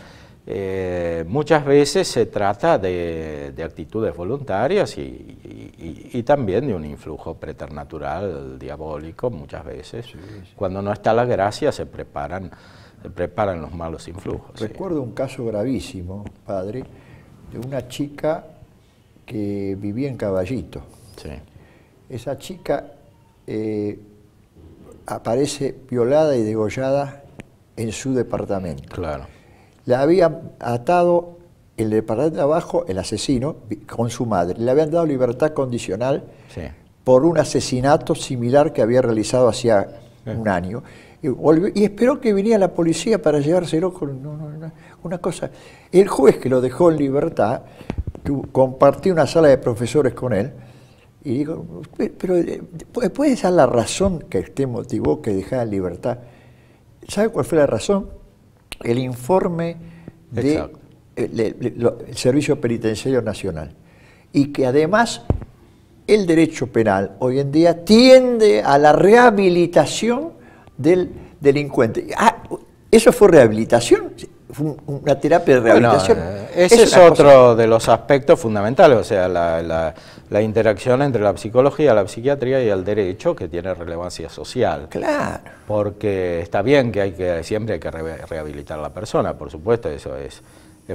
Muchas veces se trata de actitudes voluntarias y también de un influjo preternatural, diabólico, muchas veces. Sí, sí. Cuando no está la gracia se preparan los malos influjos. Recuerdo un caso gravísimo, padre, de una chica que vivía en Caballito. Sí. Esa chica aparece violada y degollada en su departamento. Claro. La habían atado el departamento de abajo, el asesino, con su madre. Le habían dado libertad condicional sí. por un asesinato similar que había realizado hacía un año. Y esperó que viniera la policía para llevárselo con una cosa. El juez que lo dejó en libertad compartió una sala de profesores con él y digo, pero ¿puede ser la razón que usted motivó que dejara en libertad? ¿Sabe cuál fue la razón? El informe del Servicio Penitenciario Nacional. Y que además el derecho penal hoy en día tiende a la rehabilitación del delincuente. ¿Eso fue rehabilitación? ¿Fue una terapia de rehabilitación? Bueno, ese es otro de los aspectos fundamentales, o sea, la interacción entre la psicología, la psiquiatría y el derecho, que tiene relevancia social. Claro. Porque está bien que siempre hay que rehabilitar a la persona, por supuesto, eso es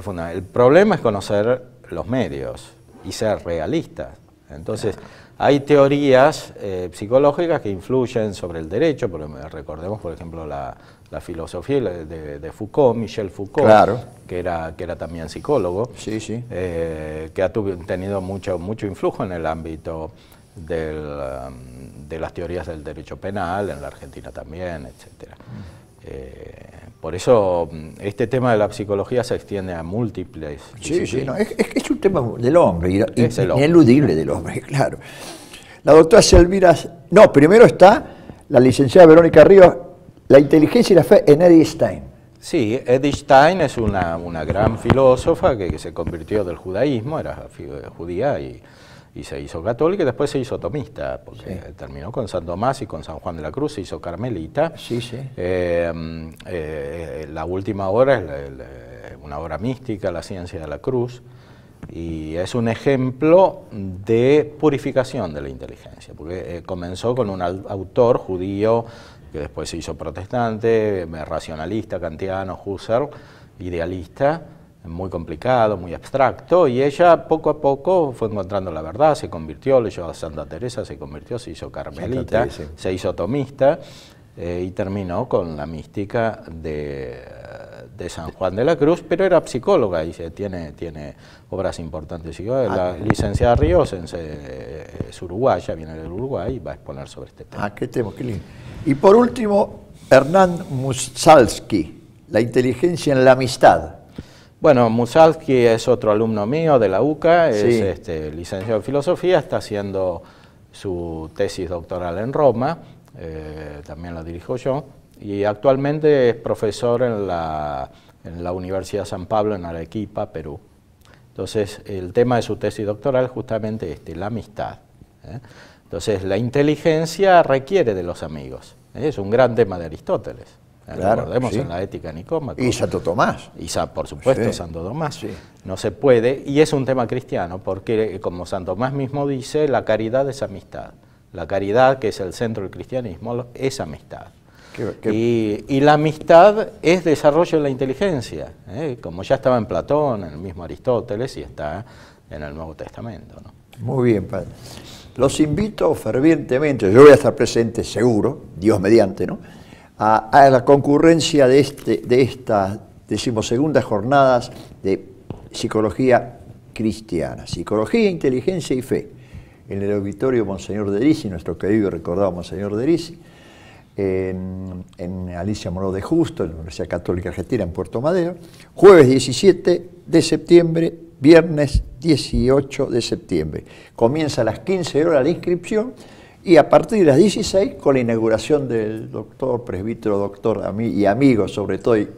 fundamental. El problema es conocer los medios y ser realistas. Entonces, hay teorías psicológicas que influyen sobre el derecho, porque recordemos, por ejemplo, la filosofía de Foucault, Michel Foucault, claro. que era también psicólogo, sí, sí. que ha tenido mucho influjo en el ámbito de las teorías del derecho penal, en la Argentina también, etc. Por eso este tema de la psicología se extiende a múltiples disciplinas. Sí, es un tema del hombre, ineludible del hombre, claro. La doctora Elvira... No, primero está la licenciada Verónica Ríos, la inteligencia y la fe en Edith Stein. Sí, Edith Stein es una gran filósofa que se convirtió del judaísmo, era judía y se hizo católica y después se hizo tomista, porque terminó con San Tomás y con San Juan de la Cruz, se hizo carmelita. Sí, sí. La última obra es una obra mística, La ciencia de la cruz, y es un ejemplo de purificación de la inteligencia, porque comenzó con un autor judío que después se hizo protestante, racionalista, kantiano, Husserl, idealista, muy complicado, muy abstracto, y ella poco a poco fue encontrando la verdad, se convirtió, leyó a Santa Teresa, se convirtió, se hizo carmelita, se hizo tomista, y terminó con la mística de San Juan de la Cruz, pero era psicóloga y tiene obras importantes. La licenciada Ríos es uruguaya, viene del Uruguay y va a exponer sobre este tema. Ah, qué tema, qué lindo. Y por último, Hernán Musalski, la inteligencia en la amistad. Bueno, Musalski es otro alumno mío de la UCA, es licenciado en filosofía, está haciendo su tesis doctoral en Roma, también la dirijo yo, y actualmente es profesor en la Universidad San Pablo en Arequipa, Perú. Entonces, el tema de su tesis doctoral es justamente la amistad. Entonces, la inteligencia requiere de los amigos. Es un gran tema de Aristóteles. Claro, recordemos en la Ética Nicómaco. Y Santo Tomás. Y por supuesto, Santo Tomás. Sí. No se puede, y es un tema cristiano, porque como Santo Tomás mismo dice, la caridad es amistad. La caridad, que es el centro del cristianismo, es amistad. Y la amistad es desarrollo de la inteligencia, como ya estaba en Platón, en el mismo Aristóteles, y está en el Nuevo Testamento, ¿no? Muy bien, padre. Los invito fervientemente, yo voy a estar presente seguro, Dios mediante, ¿no?, a la concurrencia de estas 12ª jornadas de psicología cristiana, psicología, inteligencia y fe, en el auditorio Monseñor Derisi, nuestro querido y recordado Monseñor Derisi, en Alicia Moró de Justo, en la Universidad Católica Argentina, en Puerto Madero, jueves 17 de septiembre, viernes 18 de septiembre. Comienza a las 15 horas la inscripción y a partir de las 16 con la inauguración del doctor, presbítero, doctor y amigo, sobre todo, y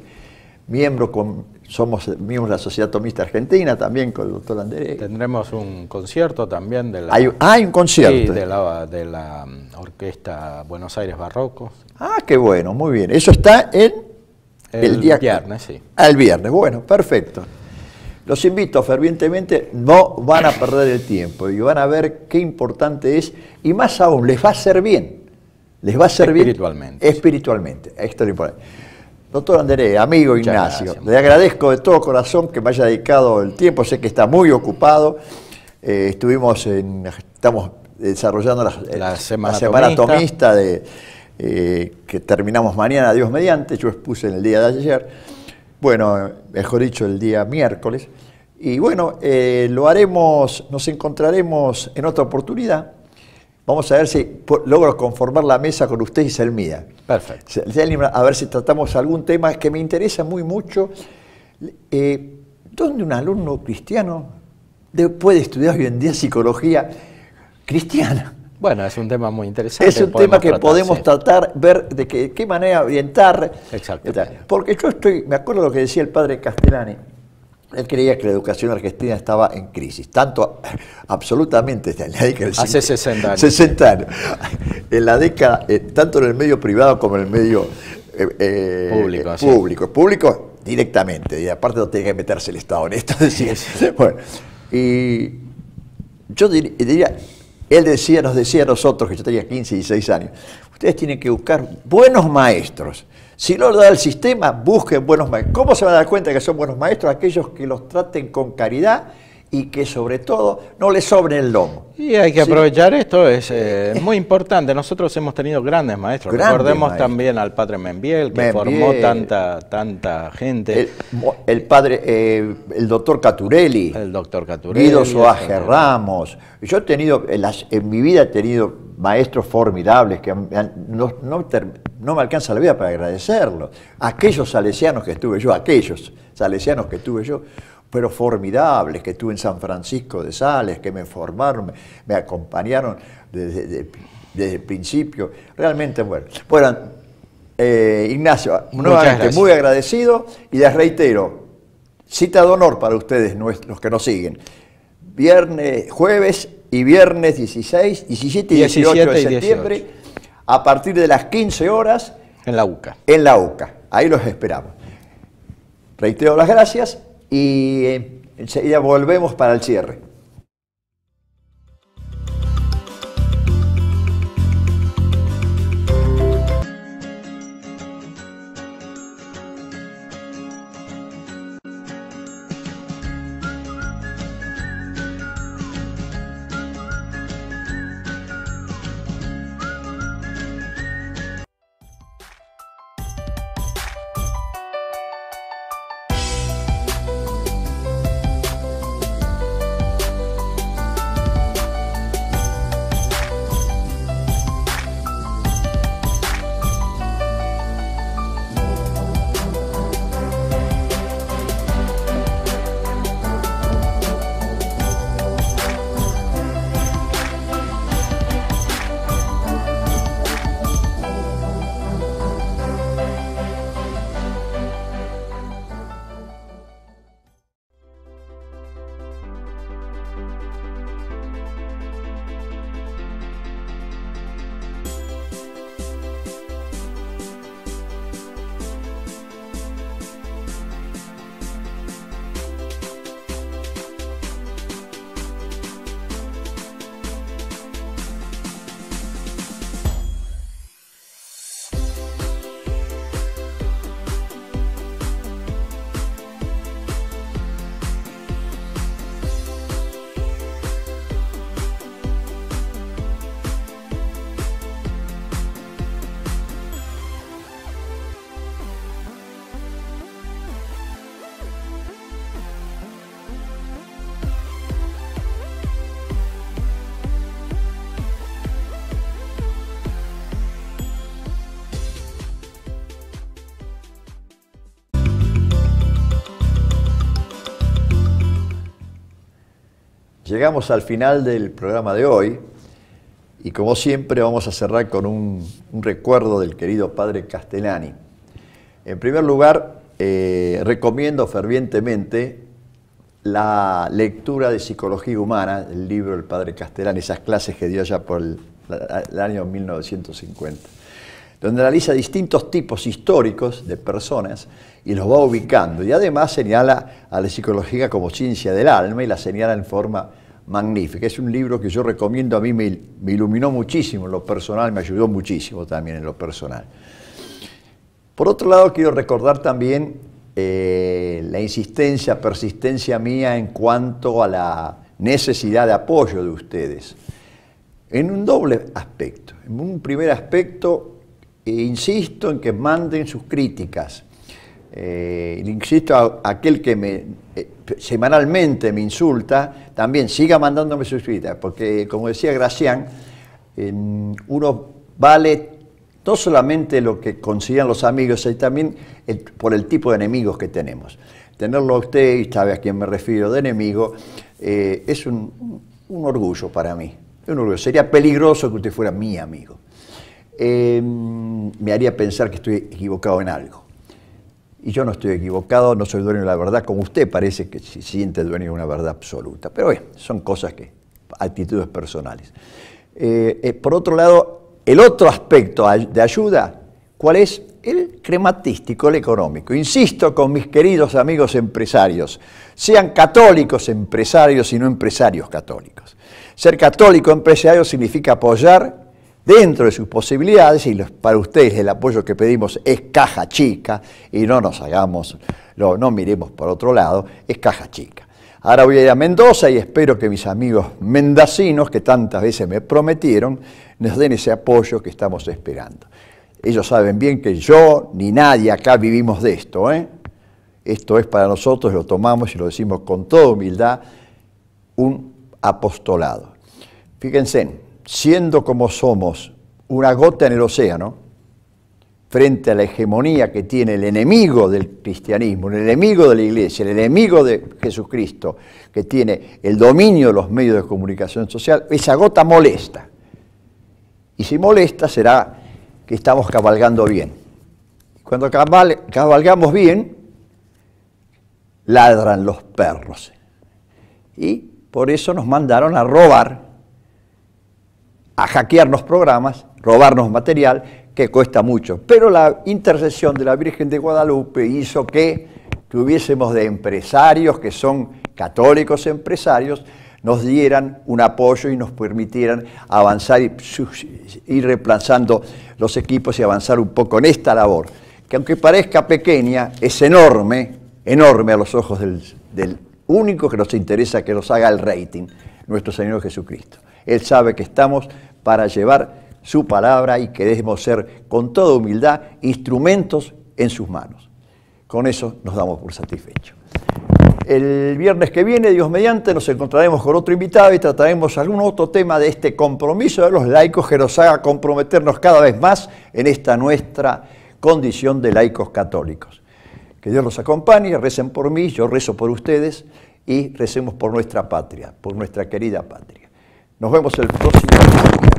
somos miembros de la Sociedad Tomista Argentina, también con el doctor Anderé. Tendremos un concierto también de la... Hay un concierto. Sí, de la Orquesta Buenos Aires Barroco. Ah, qué bueno, muy bien. Eso está el día viernes, sí. El viernes, bueno, perfecto. Los invito fervientemente, no van a perder el tiempo y van a ver qué importante es, y más aún, les va a hacer bien. Les va a hacer bien espiritualmente. Esto es lo importante. Doctor Anderé, amigo Ignacio, le agradezco de todo corazón que me haya dedicado el tiempo, sé que está muy ocupado. Estamos desarrollando la semana tomista que terminamos mañana, Dios mediante, yo expuse en el día de ayer. Bueno, mejor dicho, el día miércoles. Y bueno, lo haremos, nos encontraremos en otra oportunidad. Vamos a ver si logro conformar la mesa con usted y Selmía. Perfecto. A ver si tratamos algún tema que me interesa mucho. ¿Dónde un alumno cristiano puede estudiar hoy en día psicología cristiana? Bueno, es un tema muy interesante. Es un tema que podemos tratar, ver de qué manera orientar. Exacto. Porque me acuerdo lo que decía el padre Castellani. Él creía que la educación argentina estaba en crisis, tanto absolutamente en la década del hace 60 años. 60 años. En la década, tanto en el medio privado como en el medio público directamente, y aparte no tiene que meterse el Estado en esto. Bueno, y yo diría, él nos decía a nosotros, que yo tenía 15 y 16 años, ustedes tienen que buscar buenos maestros. Si no lo da el sistema, busquen buenos maestros. ¿Cómo se van a dar cuenta que son buenos maestros? Aquellos que los traten con caridad y que sobre todo no le sobre el lomo. Y hay que aprovechar esto, es muy importante. Nosotros hemos tenido grandes maestros. Recordemos también al padre Membiel, que formó tanta gente. El doctor Caturelli. El doctor Caturelli. Guido Soaje Ramos. Yo he tenido, en mi vida he tenido maestros formidables que no me alcanza la vida para agradecerlos. Aquellos salesianos que tuve yo, pero formidables, que estuve en San Francisco de Sales, que me formaron, me acompañaron desde el principio. Realmente, bueno, Ignacio, nuevamente muy agradecido y les reitero, cita de honor para ustedes, los que nos siguen. Jueves y viernes 16, 17 y 18 de septiembre, a partir de las 15 horas. En la UCA. En la UCA, ahí los esperamos. Reitero las gracias y enseguida volvemos para el cierre. Llegamos al final del programa de hoy y como siempre vamos a cerrar con un recuerdo del querido padre Castellani. En primer lugar, recomiendo fervientemente la lectura de Psicología Humana, el libro del padre Castellani, esas clases que dio ya por el año 1950, donde analiza distintos tipos históricos de personas y los va ubicando. Y además señala a la psicología como ciencia del alma y la señala en forma magnífica. Es un libro que yo recomiendo, a mí me iluminó muchísimo en lo personal, me ayudó muchísimo también en lo personal. Por otro lado, quiero recordar también la insistencia, persistencia mía en cuanto a la necesidad de apoyo de ustedes, en un doble aspecto. En un primer aspecto, insisto en que manden sus críticas. Insisto a aquel que semanalmente me insulta, también siga mandándome sus críticas, porque como decía Gracián, uno vale no solamente lo que consideran los amigos, sino también por el tipo de enemigos que tenemos. Tenerlo a usted, y sabe a quién me refiero de enemigo, es un orgullo para mí. Un orgullo. Sería peligroso que usted fuera mi amigo. Me haría pensar que estoy equivocado en algo. Y yo no estoy equivocado, no soy dueño de la verdad, como usted parece que se siente dueño de una verdad absoluta. Pero bueno, son cosas actitudes personales. Por otro lado, el otro aspecto de ayuda, ¿cuál es? El crematístico, el económico. Insisto con mis queridos amigos empresarios, sean católicos empresarios y no empresarios católicos. Ser católico empresario significa apoyar dentro de sus posibilidades, y para ustedes el apoyo que pedimos es caja chica, y no nos hagamos, no miremos por otro lado, es caja chica. Ahora voy a ir a Mendoza y espero que mis amigos mendocinos, que tantas veces me prometieron, nos den ese apoyo que estamos esperando. Ellos saben bien que yo ni nadie acá vivimos de esto, ¿eh? Esto es para nosotros, lo tomamos y lo decimos con toda humildad, un apostolado. Fíjense, siendo como somos una gota en el océano, frente a la hegemonía que tiene el enemigo del cristianismo, el enemigo de la iglesia, el enemigo de Jesucristo, que tiene el dominio de los medios de comunicación social, esa gota molesta. Y si molesta será que estamos cabalgando bien. Cuando cabalgamos bien, ladran los perros. Y por eso nos mandaron a robar, a hackearnos programas, robarnos material, que cuesta mucho. Pero la intercesión de la Virgen de Guadalupe hizo que tuviésemos de empresarios, que son católicos empresarios, nos dieran un apoyo y nos permitieran avanzar y ir reemplazando los equipos y avanzar un poco en esta labor, que aunque parezca pequeña, es enorme, enorme a los ojos del único que nos interesa que nos haga el rating, nuestro Señor Jesucristo. Él sabe que estamos para llevar su palabra y queremos ser con toda humildad instrumentos en sus manos. Con eso nos damos por satisfechos. El viernes que viene, Dios mediante, nos encontraremos con otro invitado y trataremos algún otro tema de este compromiso de los laicos que nos haga comprometernos cada vez más en esta nuestra condición de laicos católicos. Que Dios los acompañe, recen por mí, yo rezo por ustedes y recemos por nuestra patria, por nuestra querida patria. Nos vemos el próximo día.